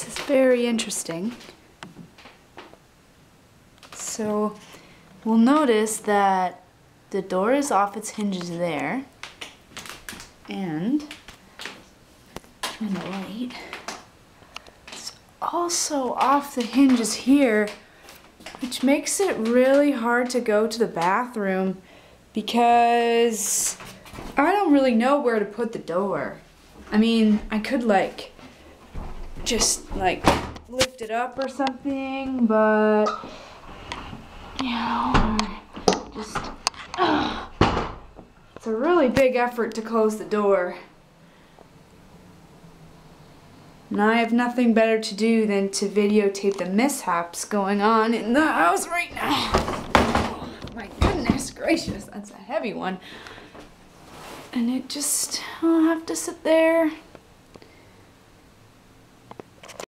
This is very interesting. So we'll notice that the door is off its hinges there, and turn the light. It's also off the hinges here, which makes it really hard to go to the bathroom because I don't really know where to put the door. I mean, I could like just like lift it up or something, but you know, just it's a really big effort to close the door. And I have nothing better to do than to videotape the mishaps going on in the house right now. Oh, my goodness gracious, that's a heavy one. And it just, I'll have to sit there